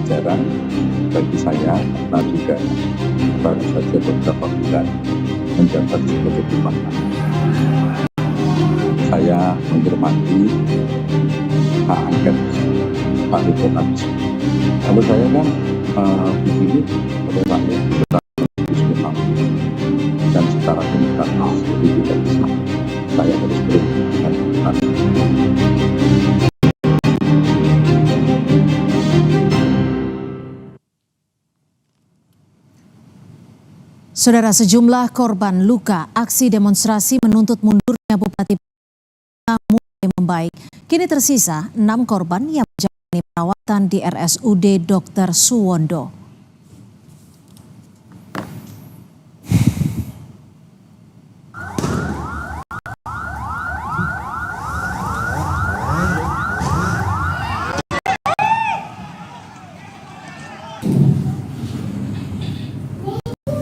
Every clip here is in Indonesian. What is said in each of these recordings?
pembelajaran bagi saya karena juga baru saja beberapa bulan menjabat sebagai bupati. Saya menghormati hak angket Pak Ritunalis. Kalau saya kan dipilih oleh rakyat secara konstitusional dan secara demokratis, jadi tidak bisa saya harus berhenti dengan demokrasi. Saudara, sejumlah korban luka aksi demonstrasi menuntut mundurnya Bupati mulai membaik. Kini tersisa 6 korban yang menjalani perawatan di RSUD Dr. Suwondo.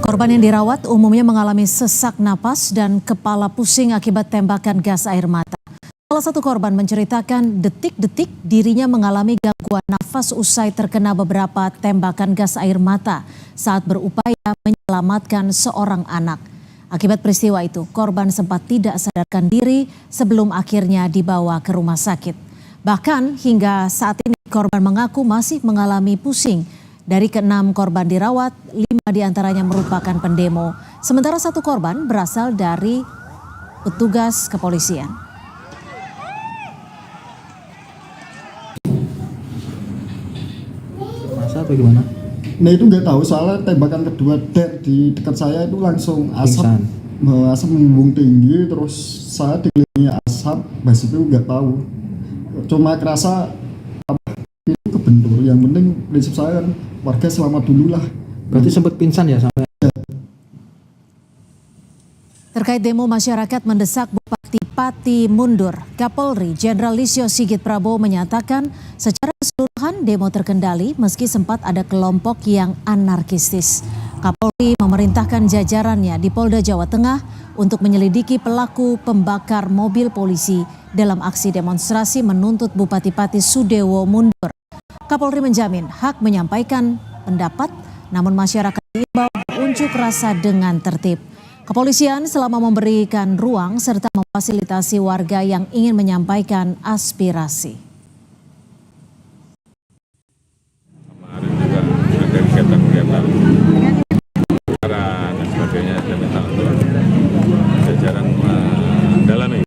Korban yang dirawat umumnya mengalami sesak napas dan kepala pusing akibat tembakan gas air mata. Salah satu korban menceritakan detik-detik dirinya mengalami gangguan nafas usai terkena beberapa tembakan gas air mata saat berupaya menyelamatkan seorang anak. Akibat peristiwa itu, korban sempat tidak sadarkan diri sebelum akhirnya dibawa ke rumah sakit. Bahkan hingga saat ini korban mengaku masih mengalami pusing. Dari ke-6 korban dirawat, 5 diantaranya merupakan pendemo. Sementara 1 korban berasal dari petugas kepolisian. Masa atau gimana? Nah itu nggak tahu, soalnya tembakan kedua di dekat saya itu langsung asap, asap membumbung tinggi, terus saya dikelilingi asap, bas itu nggak tahu. Cuma kerasa itu kebentur. Yang penting prinsip saya kan warga selamat dulu lah. Berarti sempat pingsan ya sampai? Terkait demo masyarakat mendesak Bupati Pati mundur, Kapolri Jenderal Listio Sigit Prabowo menyatakan secara keseluruhan demo terkendali meski sempat ada kelompok yang anarkistis. Kapolri memerintahkan jajarannya di Polda Jawa Tengah untuk menyelidiki pelaku pembakar mobil polisi dalam aksi demonstrasi menuntut Bupati Pati Sudewo mundur. Kapolri menjamin hak menyampaikan pendapat, namun masyarakat diimbau berunjuk rasa dengan tertib. Kepolisian selama memberikan ruang serta memfasilitasi warga yang ingin menyampaikan aspirasi. Kemarin juga ada kegiatan-kegiatan dan sebagainya, dan minta untuk jajaran mendalami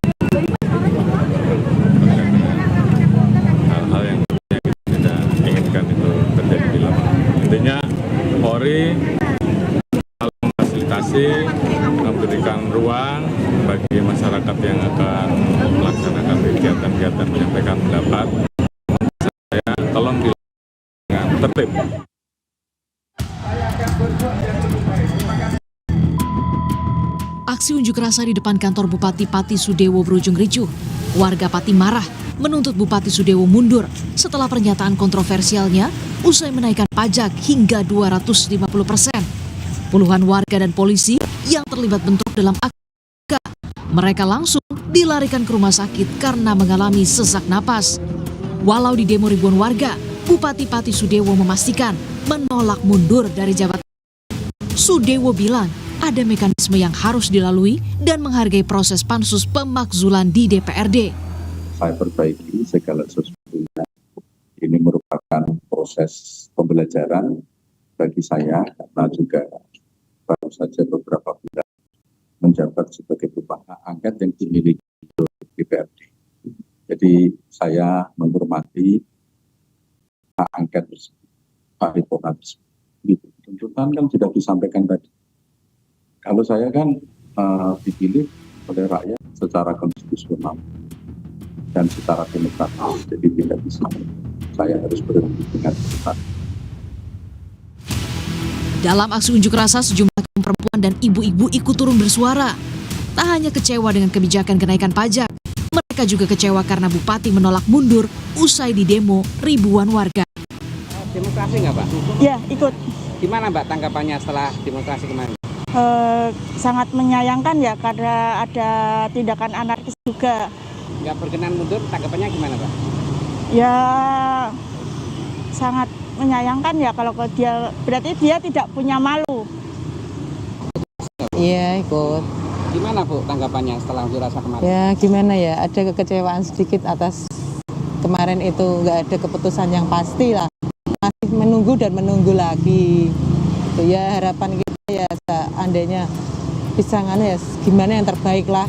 hal-hal yang tidak inginkan itu terjadi di lapangan. Intinya Polri memfasilitasi, memberikan ruang bagi masyarakat yang akan melaksanakan kegiatan-kegiatan menyampaikan pendapat. Saya tolong dilakukan dengan tertib. Aksi unjuk rasa di depan kantor Bupati Pati Sudewo berujung ricuh. Warga Pati marah menuntut Bupati Sudewo mundur setelah pernyataan kontroversialnya usai menaikkan pajak hingga 250%. Puluhan warga dan polisi yang terlibat bentrok dalam aksi, mereka langsung dilarikan ke rumah sakit karena mengalami sesak napas. Walau di demo ribuan warga, Bupati Pati Sudewo memastikan menolak mundur dari jabatan. Sudewo bilang ada mekanisme yang harus dilalui dan menghargai proses pansus pemakzulan di DPRD. Saya perbaiki segala sesuatunya. Ini merupakan proses pembelajaran bagi saya karena juga baru saja beberapa bulan menjabat sebagai bupati angket yang dimiliki DPRD. Jadi saya menghormati hak angket Pak Ritunalis. Tuntutan kan sudah disampaikan tadi. Kalau saya kan dipilih oleh rakyat secara konstitusional dan secara demokratis, jadi tidak bisa saya harus berhenti dengan demokrasi. Dalam aksi unjuk rasa, sejumlah kaum perempuan dan ibu-ibu ikut turun bersuara. Tak hanya kecewa dengan kebijakan kenaikan pajak, mereka juga kecewa karena Bupati menolak mundur usai di demo ribuan warga. Demonstrasi nggak, Pak? Ya, ikut. Gimana, Mbak, tanggapannya setelah demonstrasi kemarin? Sangat menyayangkan ya, karena ada tindakan anarkis juga. Nggak berkenan mundur, tanggapannya gimana, Pak? Ya, sangat menyayangkan ya kalau dia, berarti dia tidak punya malu. Iya ikut. Gimana Bu tanggapannya setelah unjuk rasa kemarin? Ya gimana ya, ada kekecewaan sedikit atas kemarin itu nggak ada keputusan yang pasti lah. Masih menunggu dan menunggu lagi. Itu ya harapan kita ya seandainya bisa ya gimana yang terbaik lah.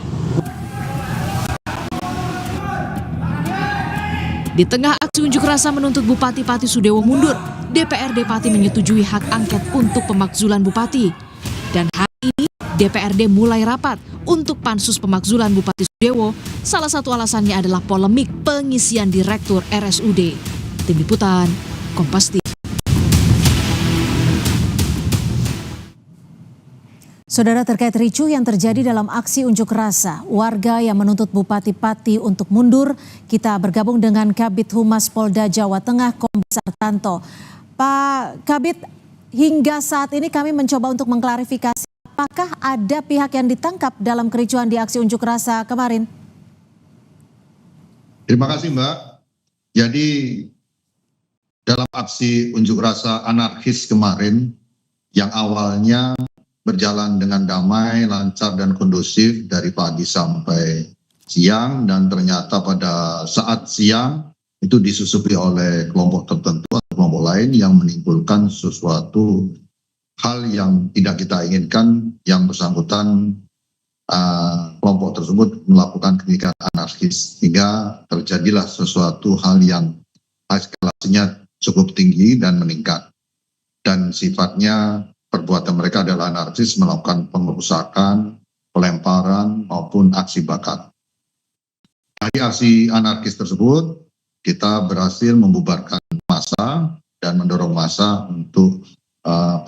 Di tengah aksi unjuk rasa menuntut Bupati Pati Sudewo mundur, DPRD Pati menyetujui hak angket untuk pemakzulan Bupati. Dan hari ini DPRD mulai rapat untuk pansus pemakzulan Bupati Sudewo. Salah satu alasannya adalah polemik pengisian Direktur RSUD. Tim Liputan, Kompas TV. Saudara, terkait ricuh yang terjadi dalam aksi unjuk rasa warga yang menuntut Bupati Pati untuk mundur, kita bergabung dengan Kabid Humas Polda Jawa Tengah Kombes Artanto. Pak Kabid, hingga saat ini kami mencoba untuk mengklarifikasi apakah ada pihak yang ditangkap dalam kericuhan di aksi unjuk rasa kemarin? Terima kasih Mbak. Jadi dalam aksi unjuk rasa anarkis kemarin yang awalnya berjalan dengan damai, lancar dan kondusif dari pagi sampai siang, dan ternyata pada saat siang itu disusupi oleh kelompok tertentu atau kelompok lain yang menimbulkan sesuatu hal yang tidak kita inginkan, yang bersangkutan kelompok tersebut melakukan kegiatan anarkis hingga terjadilah sesuatu hal yang eskalasinya cukup tinggi dan meningkat, dan sifatnya perbuatan mereka adalah anarkis, melakukan pengerusakan, pelemparan maupun aksi bakar. Dari aksi anarkis tersebut kita berhasil membubarkan massa dan mendorong massa untuk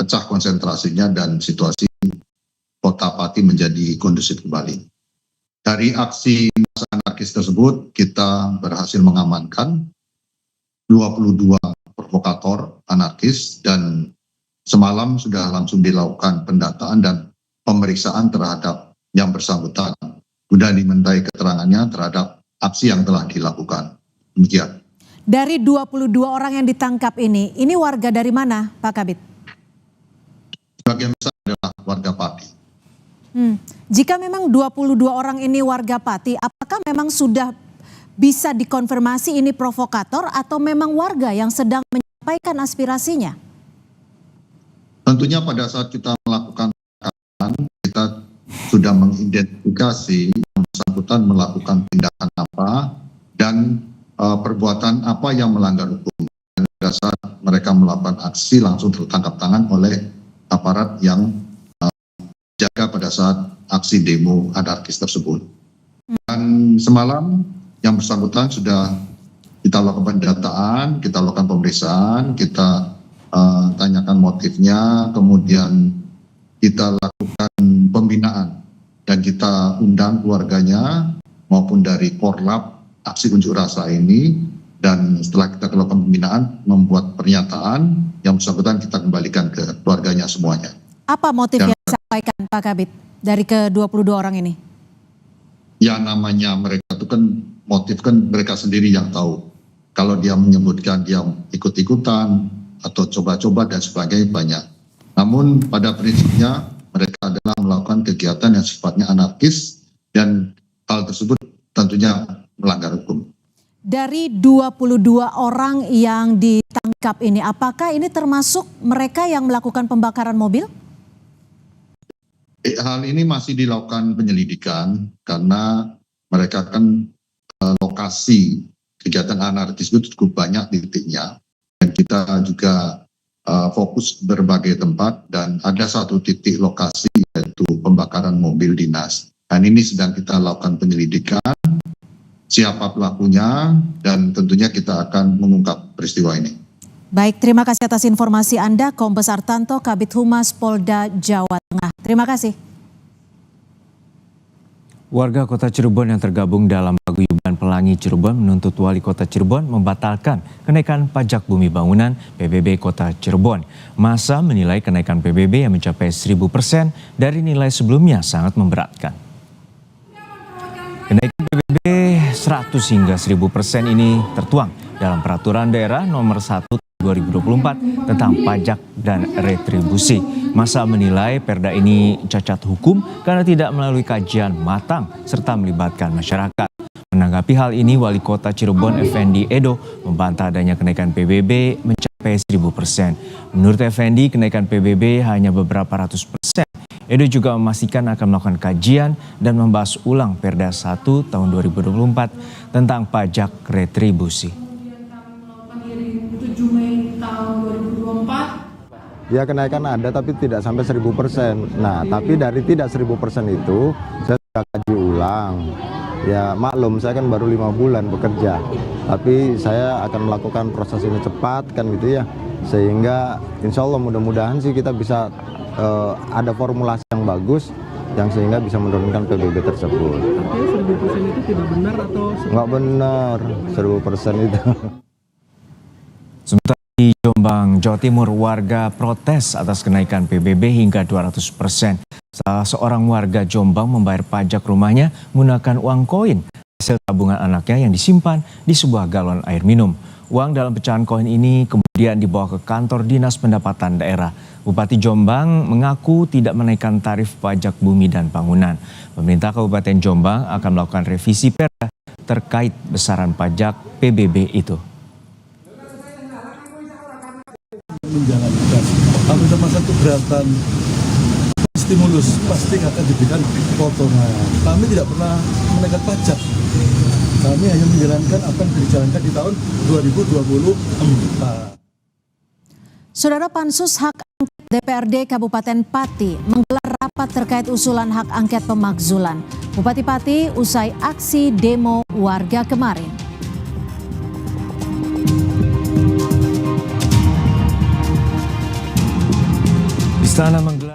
pecah konsentrasinya dan situasi Kota Pati menjadi kondusif kembali. Dari aksi massa anarkis tersebut kita berhasil mengamankan 22 provokator anarkis, dan semalam sudah langsung dilakukan pendataan dan pemeriksaan terhadap yang bersangkutan guna dimintai keterangannya terhadap aksi yang telah dilakukan. Demikian. Dari 22 orang yang ditangkap ini warga dari mana Pak Kabid? Sebagian besar adalah warga Pati. Jika memang 22 orang ini warga Pati, apakah memang sudah bisa dikonfirmasi ini provokator atau memang warga yang sedang menyampaikan aspirasinya? Tentunya pada saat kita melakukan penangkapan, kita sudah mengidentifikasi yang bersangkutan melakukan tindakan apa dan perbuatan apa yang melanggar hukum. Dan pada saat mereka melakukan aksi langsung tertangkap tangan oleh aparat yang jaga pada saat aksi demo anarkis tersebut. Dan semalam yang bersangkutan sudah kita lakukan pendataan, kita lakukan pemeriksaan, kita tanyakan motifnya, kemudian kita lakukan pembinaan dan kita undang keluarganya maupun dari Korlap aksi unjuk rasa ini, dan setelah kita lakukan pembinaan membuat pernyataan yang bersangkutan kita kembalikan ke keluarganya semuanya. Apa motif yang disampaikan Pak Kabid dari ke-22 orang ini? Ya namanya mereka itu kan motif kan mereka sendiri yang tahu. Kalau dia menyebutkan dia ikut-ikutan atau coba-coba dan sebagainya banyak. Namun pada prinsipnya mereka adalah melakukan kegiatan yang sifatnya anarkis dan hal tersebut tentunya melanggar hukum. Dari 22 orang yang ditangkap ini, apakah ini termasuk mereka yang melakukan pembakaran mobil? Hal ini masih dilakukan penyelidikan karena mereka kan lokasi kegiatan anarkis itu cukup banyak titiknya. Dan kita juga fokus berbagai tempat dan ada satu titik lokasi yaitu pembakaran mobil dinas. Dan ini sedang kita lakukan penyelidikan siapa pelakunya dan tentunya kita akan mengungkap peristiwa ini. Baik, terima kasih atas informasi Anda, Kombes Artanto, Kabid Humas Polda Jawa Tengah. Terima kasih. Warga Kota Cirebon yang tergabung dalam paguyuban Pelangi Cirebon menuntut Wali Kota Cirebon membatalkan kenaikan pajak bumi bangunan PBB Kota Cirebon. Massa menilai kenaikan PBB yang mencapai 1000% dari nilai sebelumnya sangat memberatkan. Kenaikan PBB 100 hingga 1000% ini tertuang dalam Peraturan Daerah Nomor 1 2021 2024 tentang pajak dan retribusi. Massa menilai perda ini cacat hukum karena tidak melalui kajian matang serta melibatkan masyarakat. Menanggapi hal ini, Wali Kota Cirebon Effendi Edo membantah adanya kenaikan PBB mencapai 1000%. Menurut Effendi, kenaikan PBB hanya beberapa ratus persen. Edo juga memastikan akan melakukan kajian dan membahas ulang Perda 1 tahun 2024 tentang pajak retribusi. Ya kenaikan ada tapi tidak sampai 1000%. Nah tapi dari tidak 1000% itu saya sudah kaji ulang. Ya maklum saya kan baru 5 bulan bekerja. Tapi saya akan melakukan proses ini cepat kan gitu ya. Sehingga insya Allah mudah-mudahan sih kita bisa ada formulasi yang bagus yang sehingga bisa menurunkan PBB tersebut. Artinya 1000% itu tidak benar atau? Nggak benar 1000% itu. Sementara di Jombang, Jawa Timur, warga protes atas kenaikan PBB hingga 200%. Salah seorang warga Jombang membayar pajak rumahnya menggunakan uang koin hasil tabungan anaknya yang disimpan di sebuah galon air minum. Uang dalam pecahan koin ini kemudian dibawa ke kantor Dinas Pendapatan Daerah. Bupati Jombang mengaku tidak menaikkan tarif pajak bumi dan bangunan. Pemerintah Kabupaten Jombang akan melakukan revisi perda terkait besaran pajak PBB itu. Menjalankan apabila masa keberatan stimulus pasti akan diberikan potongan. Kami tidak pernah menaikkan pajak. Kami hanya menjalankan apa yang dijalankan di tahun 2024. Saudara, Pansus Hak Angket DPRD Kabupaten Pati menggelar rapat terkait usulan hak angket pemakzulan Bupati Pati usai aksi demo warga kemarin. Istana menggelar